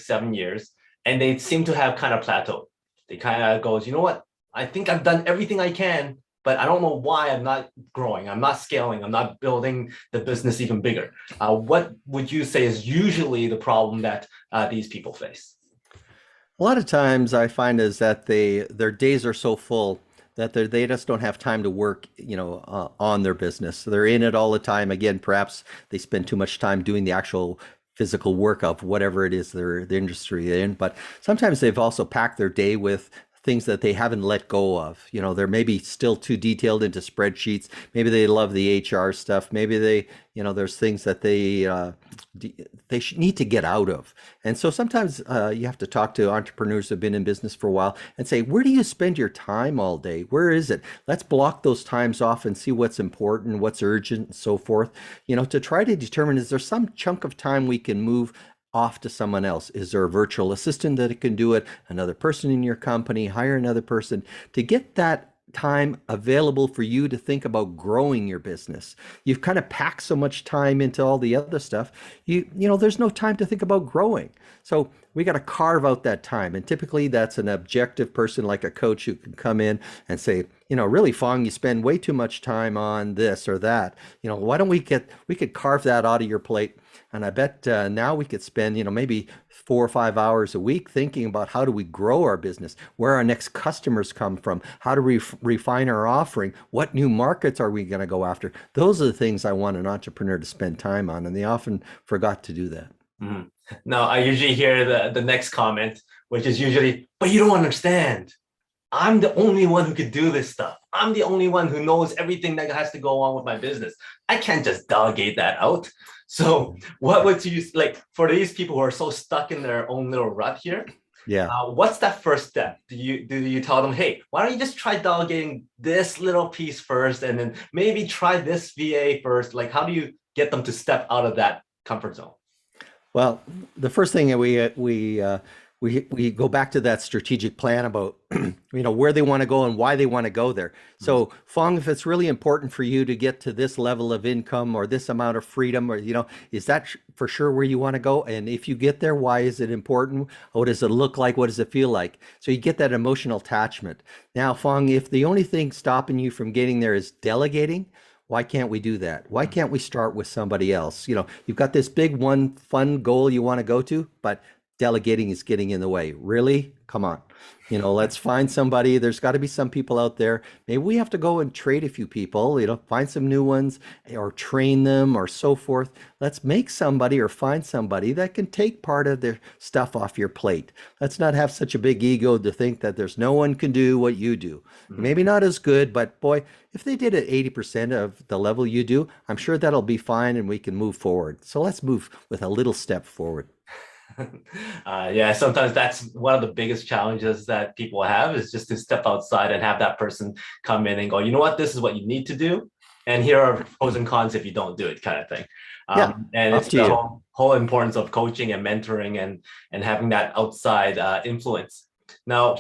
7 years, and they seem to have kind of plateaued. They kind of goes, you know what? I think I've done everything I can, but I don't know why I'm not growing. I'm not scaling. I'm not building the business even bigger. What would you say is usually the problem that these people face? A lot of times I find is that their days are so full that they just don't have time to work, on their business. So they're in it all the time. Again, perhaps they spend too much time doing the actual physical work of whatever it is the industry they're in. But sometimes they've also packed their day with things that they haven't let go of. They're maybe still too detailed into spreadsheets. Maybe they love the HR stuff. Maybe there's things that they need to get out of. And so sometimes you have to talk to entrepreneurs who've been in business for a while and say, where do you spend your time all day? Where is it? Let's block those times off and see what's important, what's urgent, and so forth. To try to determine, is there some chunk of time we can move off to someone else? Is there a virtual assistant that can do it? Another person in your company, hire another person to get that time available for you to think about growing your business. You've kind of packed so much time into all the other stuff. There's no time to think about growing. So we got to carve out that time. And typically that's an objective person like a coach who can come in and say, really, Fong, you spend way too much time on this or that. Why don't we could carve that out of your plate. And I bet now we could spend, maybe 4 or 5 hours a week thinking about how do we grow our business, where our next customers come from, how do we refine our offering, what new markets are we going to go after? Those are the things I want an entrepreneur to spend time on, and they often forgot to do that. Mm. Now, I usually hear the next comment, which is usually, but you don't understand. I'm the only one who could do this stuff. I'm the only one who knows everything that has to go on with my business. I can't just delegate that out. So what would you like for these people who are so stuck in their own little rut here? Yeah. What's that first step? Do you tell them, hey, why don't you just try delegating this little piece first, and then maybe try this VA first? Like, how do you get them to step out of that comfort zone? Well, the first thing that we go back to that strategic plan about where they want to go and why they want to go there. So Fong, if it's really important for you to get to this level of income or this amount of freedom, or is that for sure where you want to go? And if you get there, why is it important? What does it look like? What does it feel like? So you get that emotional attachment. Now, Fong, if the only thing stopping you from getting there is delegating, why can't we do that? Why can't we start with somebody else? You've got this big one fun goal you want to go to, but delegating is getting in the way. Really? Come on. Let's find somebody. There's got to be some people out there. Maybe we have to go and trade a few people, find some new ones or train them or so forth. Let's make somebody or find somebody that can take part of their stuff off your plate. Let's not have such a big ego to think that there's no one can do what you do. Maybe not as good, but boy, if they did it 80% of the level you do, I'm sure that'll be fine and we can move forward. So let's move with a little step forward. Yeah, sometimes that's one of the biggest challenges that people have, is just to step outside and have that person come in and go, you know what, this is what you need to do, and here are pros and cons if you don't do it, kind of thing. And it's the whole importance of coaching and mentoring and having that outside influence. Now,